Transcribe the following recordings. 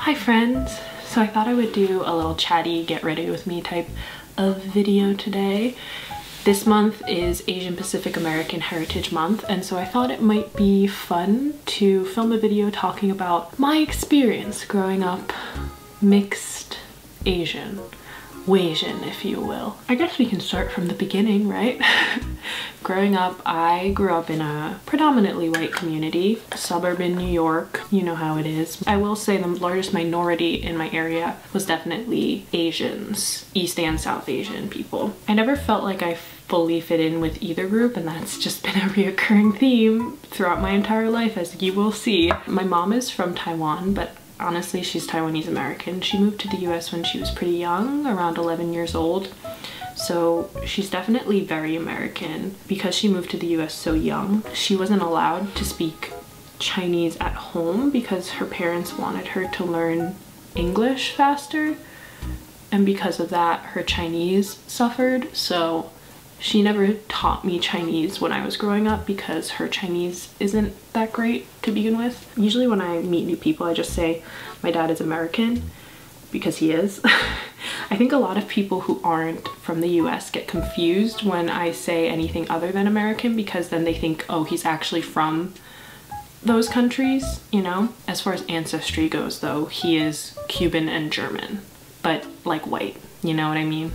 Hi friends! So I thought I would do a little chatty get ready with me type of video today. This month is Asian Pacific American Heritage Month, and so I thought it might be fun to film a video talking about my experience growing up mixed Asian. Wasian, if you will. I guess we can start from the beginning, right? Growing up, I grew up in a predominantly white community, suburban New York. You know how it is. I will say the largest minority in my area was definitely Asians, East and South Asian people. I never felt like I fully fit in with either group, and that's just been a reoccurring theme throughout my entire life, as you will see. My mom is from Taiwan, but honestly, she's Taiwanese American. She moved to the US when she was pretty young, around 11 years old. So she's definitely very American. Because she moved to the US so young, she wasn't allowed to speak Chinese at home because her parents wanted her to learn English faster. And because of that, her Chinese suffered. So she never taught me Chinese when I was growing up because her Chinese isn't that great to begin with. Usually when I meet new people, I just say my dad is American because he is. I think a lot of people who aren't from the US get confused when I say anything other than American, because then they think, oh, he's actually from those countries, you know? As far as ancestry goes though, he is Cuban and German, but like white, you know what I mean?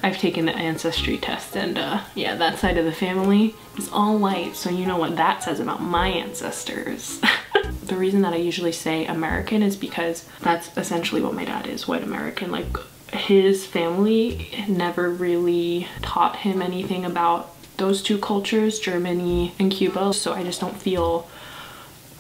I've taken the ancestry test, and yeah, that side of the family is all white, so you know what that says about my ancestors. The reason that I usually say American is because that's essentially what my dad is, white American. Like, his family never really taught him anything about those two cultures, Germany and Cuba, so I just don't feel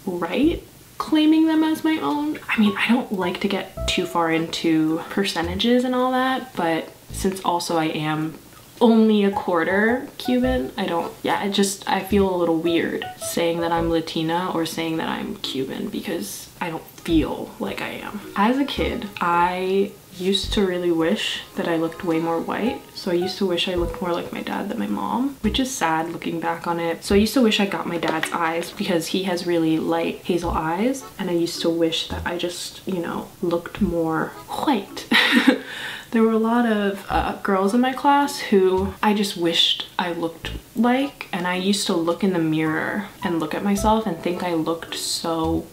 right claiming them as my own. I mean, I don't like to get too far into percentages and all that, but since also I am only a quarter Cuban, I feel a little weird saying that I'm Latina or saying that I'm Cuban because I don't feel like I am. As a kid, I used to really wish that I looked way more white. So I used to wish I looked more like my dad than my mom, which is sad looking back on it. So I used to wish I got my dad's eyes because he has really light hazel eyes, and I used to wish that I just, you know, looked more white. There were a lot of girls in my class who I just wished I looked like, and I used to look in the mirror and look at myself and think I looked so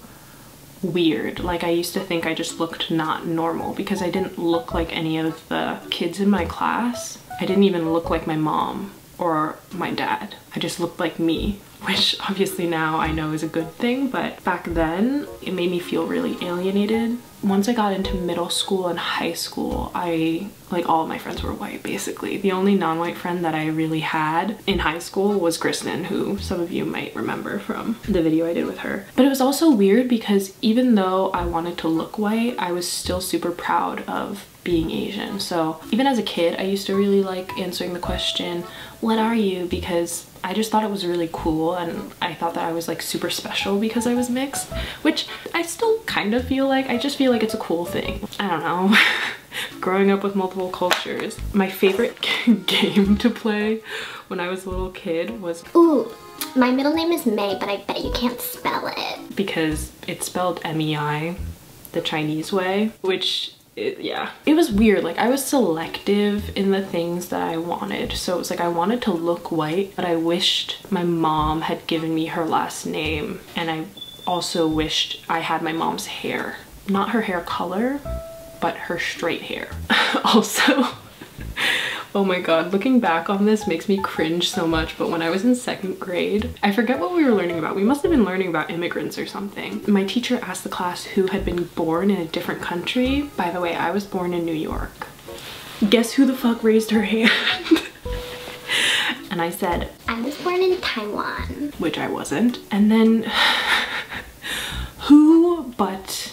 weird. Like, I used to think I just looked not normal because I didn't look like any of the kids in my class. I didn't even look like my mom or my dad. I just looked like me, which obviously now I know is a good thing, but back then it made me feel really alienated. Once I got into middle school and high school, all of my friends were white basically. The only non-white friend that I really had in high school was Kristen, who some of you might remember from the video I did with her. But it was also weird because even though I wanted to look white, I was still super proud of being Asian. So even as a kid, I used to really like answering the question, what are you? Because I just thought it was really cool, and I thought that I was like super special because I was mixed, which I still kind of feel like. I just feel like it's a cool thing. I don't know. Growing up with multiple cultures. My favorite game to play when I was a little kid was... Ooh, my middle name is May, but I bet you can't spell it. Because it's spelled M-E-I, the Chinese way, which... yeah, it was weird. Like, I was selective in the things that I wanted. So it was like I wanted to look white, but I wished my mom had given me her last name, and I also wished I had my mom's hair. Not her hair color, but her straight hair. Also, oh my god, looking back on this makes me cringe so much, but when I was in 2nd grade, I forget what we were learning about. We must have been learning about immigrants or something. My teacher asked the class who had been born in a different country. By the way, I was born in New York. Guess who the fuck raised her hand? And I said, I was born in Taiwan. Which I wasn't. And then, who but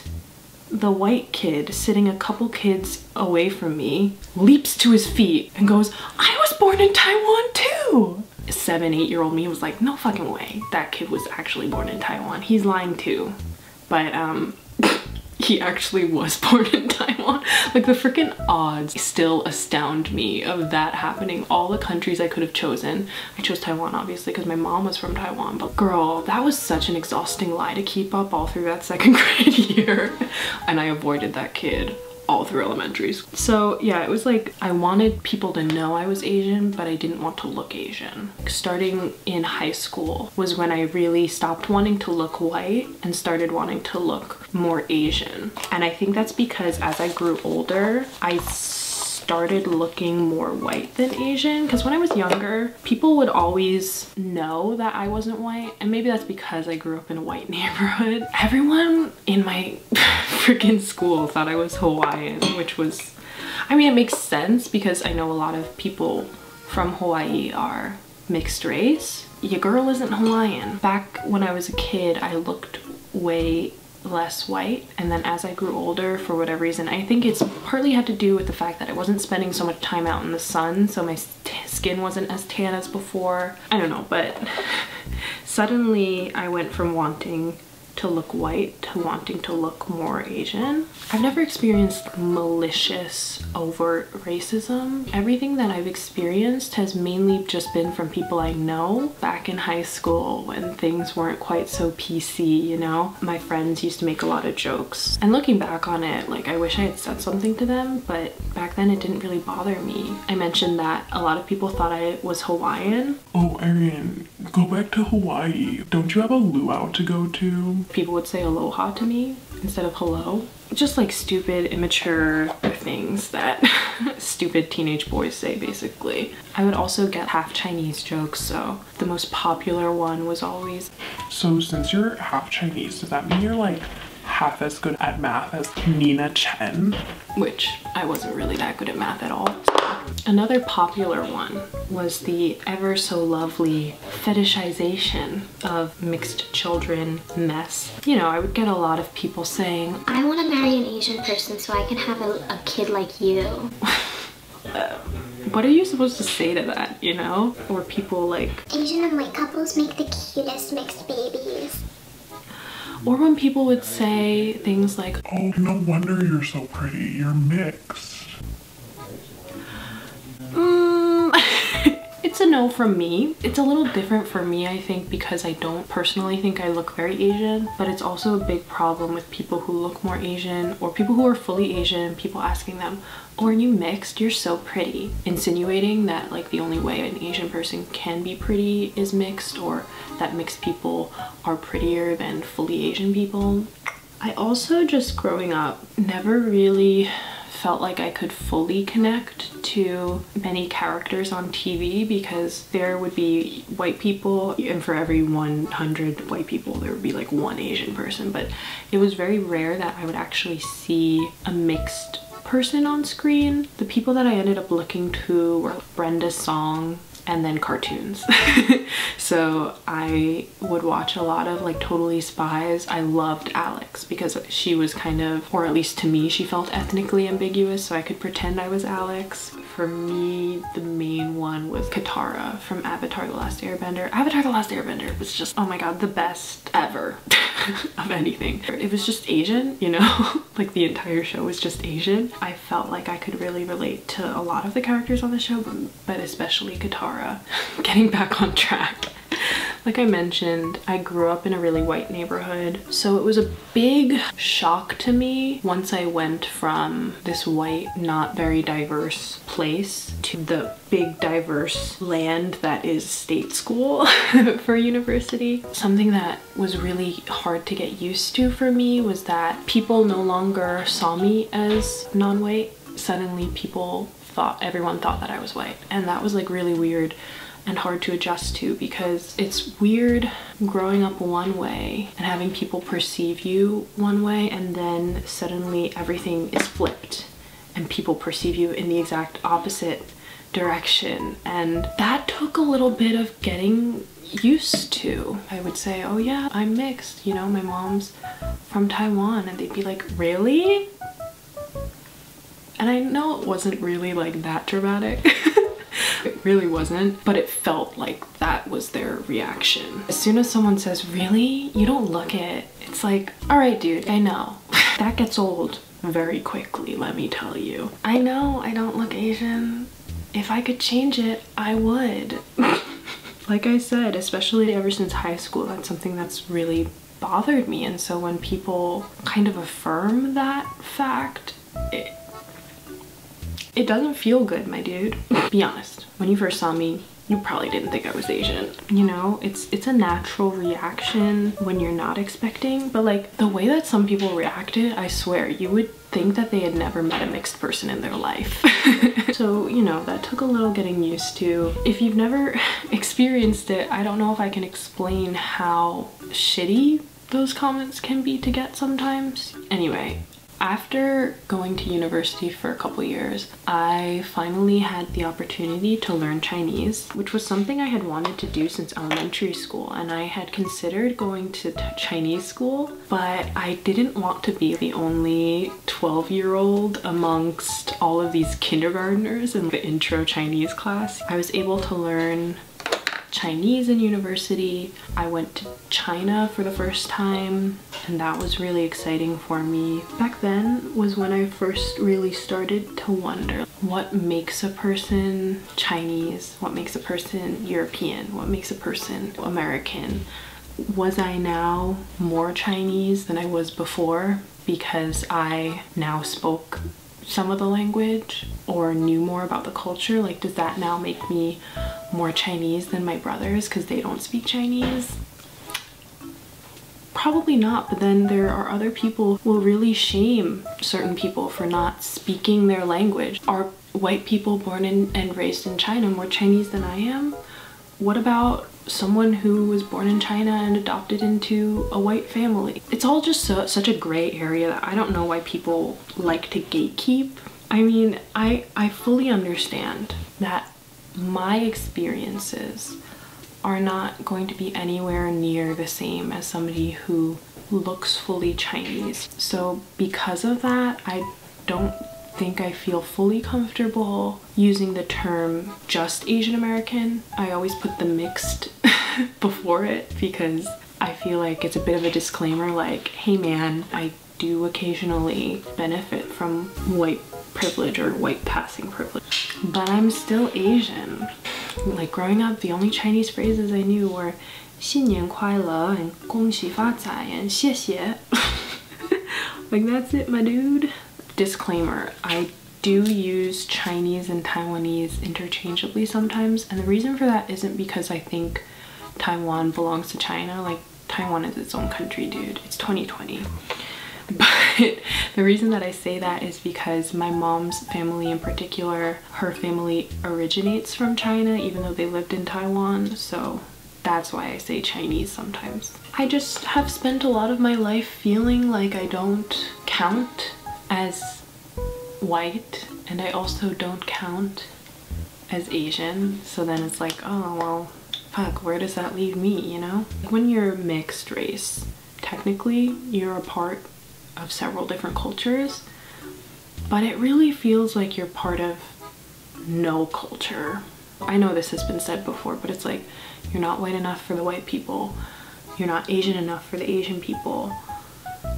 the white kid sitting a couple kids away from me leaps to his feet and goes, I was born in Taiwan too. 7, 8-year-old me was like, no fucking way. That kid was actually born in Taiwan. He's lying too. But he actually was born in Taiwan. Like the freaking odds still astound me of that happening. All the countries I could have chosen. I chose Taiwan obviously because my mom was from Taiwan, but girl, that was such an exhausting lie to keep up all through that second grade year. And I avoided that kid all through elementary school. So yeah, it was like I wanted people to know I was Asian, but I didn't want to look Asian. Starting in high school was when I really stopped wanting to look white and started wanting to look more Asian. And I think that's because as I grew older, I started looking more white than Asian, because when I was younger, people would always know that I wasn't white, and maybe that's because I grew up in a white neighborhood. Everyone in my freaking school thought I was Hawaiian, which was, I mean, it makes sense because I know a lot of people from Hawaii are mixed race. Your girl isn't Hawaiian. Back when I was a kid, I looked way less white, and then as I grew older, for whatever reason, I think it's partly had to do with the fact that I wasn't spending so much time out in the sun, so my skin wasn't as tan as before. I don't know, but suddenly I went from wanting to look white to wanting to look more Asian. I've never experienced malicious, overt racism. Everything that I've experienced has mainly just been from people I know. Back in high school when things weren't quite so PC, you know? My friends used to make a lot of jokes. And looking back on it, like I wish I had said something to them, but back then it didn't really bother me. I mentioned that a lot of people thought I was Hawaiian. Oh, Arian, go back to Hawaii. Don't you have a luau to go to? People would say aloha to me instead of hello. Just like stupid, immature things that stupid teenage boys say, basically. I would also get half Chinese jokes, so the most popular one was always, so since you're half Chinese, does that mean you're like half as good at math as Nina Chen? Which I wasn't really that good at math at all. Another popular one was the ever so lovely fetishization of mixed children mess. You know, I would get a lot of people saying, I want to marry an Asian person so I can have a kid like you. what are you supposed to say to that, you know? Or people like, Asian and white couples make the cutest mixed babies. or when people would say things like, Oh, no wonder you're so pretty. You're mixed. It's a no from me. It's a little different for me, I think, because I don't personally think I look very Asian, but it's also a big problem with people who look more Asian or people who are fully Asian, people asking them, oh, are you mixed? You're so pretty. Insinuating that like the only way an Asian person can be pretty is mixed, or that mixed people are prettier than fully Asian people. I also, just growing up, never really felt like I could fully connect to many characters on TV, because there would be white people, and for every 100 white people there would be like one Asian person, but it was very rare that I would actually see a mixed person on screen. The people that I ended up looking to were Brenda Song and then cartoons. So I would watch a lot of like Totally Spies. I loved Alex because she was kind of, or at least to me, she felt ethnically ambiguous, so I could pretend I was Alex. For me, the main one was Katara from Avatar: The Last Airbender. Avatar: The Last Airbender was just, oh my god, the best ever of anything. It was just Asian, you know? Like the entire show was just Asian. I felt like I could really relate to a lot of the characters on the show, but especially Katara. Getting back on track. Like I mentioned, I grew up in a really white neighborhood, so it was a big shock to me once I went from this white, not very diverse place to the big diverse land that is state school for university. Something that was really hard to get used to for me was that people no longer saw me as non-white. Suddenly everyone thought that I was white, and that was like really weird and hard to adjust to, because it's weird growing up one way and having people perceive you one way, and then suddenly everything is flipped and people perceive you in the exact opposite direction. And that took a little bit of getting used to. I would say, oh yeah, I'm mixed, you know, my mom's from Taiwan, and they'd be like, really? And I know it wasn't really like that dramatic. It really wasn't, but it felt like that was their reaction. As soon as someone says, really? You don't look it. It's like, all right, dude, I know. That gets old very quickly, let me tell you. I know I don't look Asian. If I could change it, I would. Like I said, especially ever since high school, that's something that's really bothered me. And so when people kind of affirm that fact, it doesn't feel good, my dude. Be honest, when you first saw me, you probably didn't think I was Asian. You know, it's a natural reaction when you're not expecting, but like the way that some people reacted, I swear, you would think that they had never met a mixed person in their life. So, you know, that took a little getting used to. If you've never experienced it, I don't know if I can explain how shitty those comments can be to get sometimes. Anyway, after going to university for a couple years, I finally had the opportunity to learn Chinese, which was something I had wanted to do since elementary school, and I had considered going to Chinese school, but I didn't want to be the only 12-year-old amongst all of these kindergartners in the intro Chinese class. I was able to learn Chinese in university. I went to China for the first time, and that was really exciting for me. Back then was when I first really started to wonder what makes a person Chinese, what makes a person European, what makes a person American. Was I now more Chinese than I was before because I now spoke some of the language or knew more about the culture? Like, does that now make me more Chinese than my brothers because they don't speak Chinese? Probably not, but then there are other people who will really shame certain people for not speaking their language. Are white people born and raised in China more Chinese than I am? What about someone who was born in China and adopted into a white family? It's all just such a gray area that I don't know why people like to gatekeep. I mean, I fully understand that my experiences are not going to be anywhere near the same as somebody who looks fully Chinese. So because of that, I don't think I feel fully comfortable using the term just Asian American. I always put the mixed before it because I feel like it's a bit of a disclaimer, like, hey man, I do occasionally benefit from white privilege or white passing privilege, but I'm still Asian. Like growing up, the only Chinese phrases I knew were 新年快乐 and 恭喜发财 and 谢谢. Like, that's it, my dude. Disclaimer, I do use Chinese and Taiwanese interchangeably sometimes, and the reason for that isn't because I think Taiwan belongs to China. Like, Taiwan is its own country, dude. It's 2020. But the reason that I say that is because my mom's family in particular, her family originates from China even though they lived in Taiwan, so that's why I say Chinese sometimes. I just have spent a lot of my life feeling like I don't count as white, and I also don't count as Asian, so then it's like, oh well, fuck, where does that leave me, you know? When you're mixed race, technically you're a part of several different cultures, but it really feels like you're part of no culture. I know this has been said before, but it's like, you're not white enough for the white people, you're not Asian enough for the Asian people,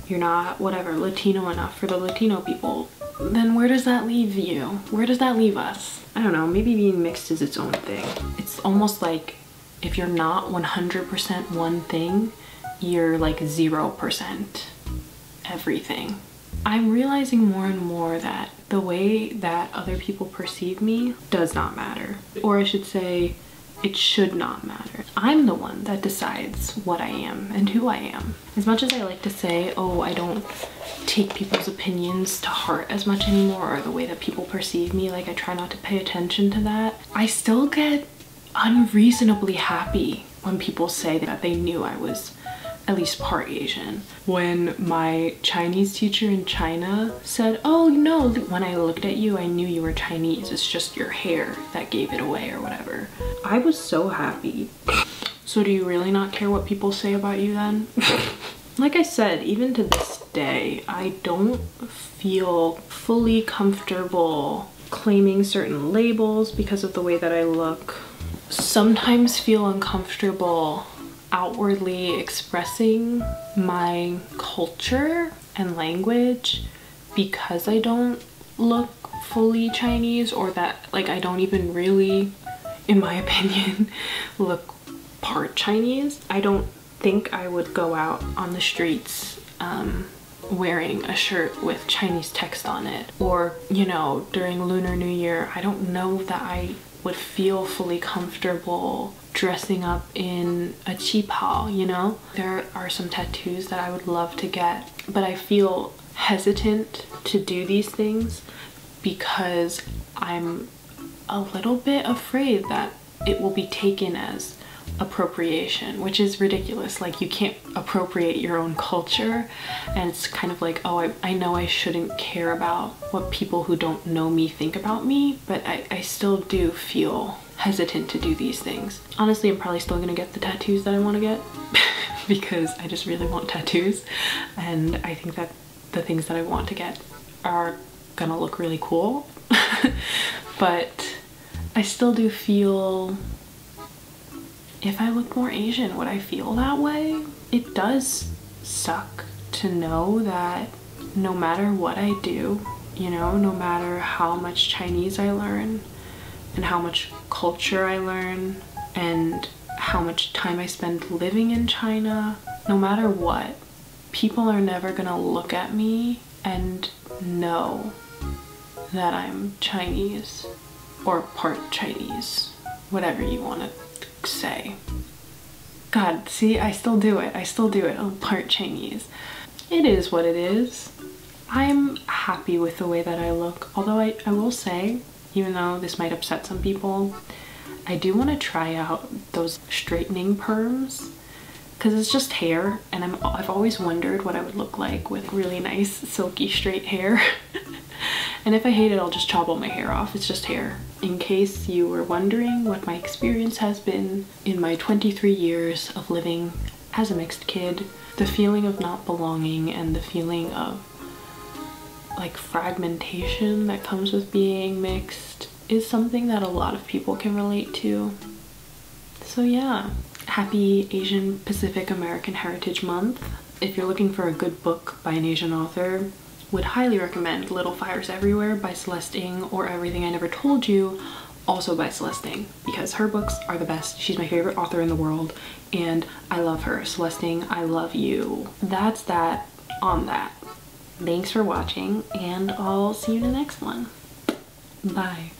you're not whatever Latino enough for the Latino people. Then where does that leave you? Where does that leave us? I don't know, maybe being mixed is its own thing. It's almost like if you're not 100% one thing, you're like 0% everything. I'm realizing more and more that the way that other people perceive me does not matter. Or I should say, it should not matter. I'm the one that decides what I am and who I am. As much as I like to say, oh, I don't take people's opinions to heart as much anymore, or the way that people perceive me, like I try not to pay attention to that, I still get unreasonably happy when people say that they knew I was at least part Asian. When my Chinese teacher in China said, oh no, when I looked at you I knew you were Chinese, it's just your hair that gave it away or whatever, I was so happy. So do you really not care what people say about you then? Like I said, even to this day, I don't feel fully comfortable claiming certain labels because of the way that I look. Sometimes feel uncomfortable outwardly expressing my culture and language because I don't look fully Chinese, or that like I don't even really, in my opinion, look part Chinese. I don't think I would go out on the streets wearing a shirt with Chinese text on it, or you know, during Lunar New Year, I don't know that I would feel fully comfortable dressing up in a apahm, you know? There are some tattoos that I would love to get, but I feel hesitant to do these things because I'm a little bit afraid that it will be taken as appropriation, which is ridiculous. Like, you can't appropriate your own culture, and it's kind of like, oh, I know I shouldn't care about what people who don't know me think about me, but I still do feel hesitant to do these things. Honestly, I'm probably still gonna get the tattoos that I want to get because I just really want tattoos, and I think that the things that I want to get are gonna look really cool. But I still do feel, if I look more Asian, would I feel that way? It does suck to know that no matter what I do, you know, no matter how much Chinese I learn and how much culture I learn and how much time I spend living in China, no matter what, people are never gonna look at me and know that I'm Chinese or part Chinese, whatever you want to say. God, see, I still do it. I'm part Chinese. It is what it is. I'm happy with the way that I look, although I will say, even though this might upset some people, I do want to try out those straightening perms because it's just hair, and I've always wondered what I would look like with really nice silky straight hair. And if I hate it, I'll just chop all my hair off. It's just hair. In case you were wondering what my experience has been in my 23 years of living as a mixed kid, the feeling of not belonging and the feeling of like fragmentation that comes with being mixed is something that a lot of people can relate to. So yeah, happy Asian Pacific American Heritage Month. If you're looking for a good book by an Asian author, would highly recommend Little Fires Everywhere by Celeste Ng, or Everything I Never Told You, also by Celeste Ng, because her books are the best. She's my favorite author in the world, and I love her. Celeste Ng, I love you. That's that on that. Thanks for watching, and I'll see you in the next one. Bye.